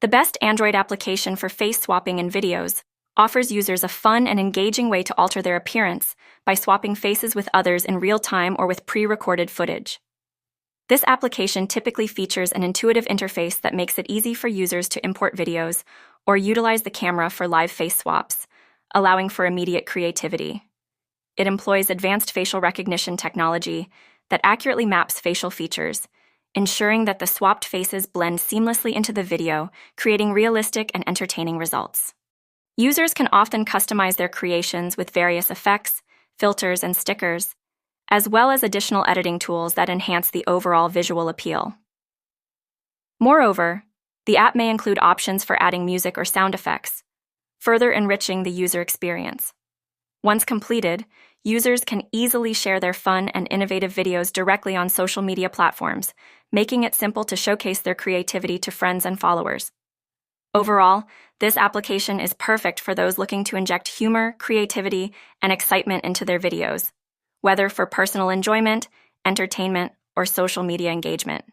The best Android application for face swapping in videos offers users a fun and engaging way to alter their appearance by swapping faces with others in real time or with pre-recorded footage. This application typically features an intuitive interface that makes it easy for users to import videos or utilize the camera for live face swaps, allowing for immediate creativity. It employs advanced facial recognition technology that accurately maps facial features, ensuring that the swapped faces blend seamlessly into the video, creating realistic and entertaining results. Users can often customize their creations with various effects, filters, and stickers, as well as additional editing tools that enhance the overall visual appeal. Moreover, the app may include options for adding music or sound effects, further enriching the user experience. Once completed, users can easily share their fun and innovative videos directly on social media platforms, making it simple to showcase their creativity to friends and followers. Overall, this application is perfect for those looking to inject humor, creativity, and excitement into their videos, whether for personal enjoyment, entertainment, or social media engagement.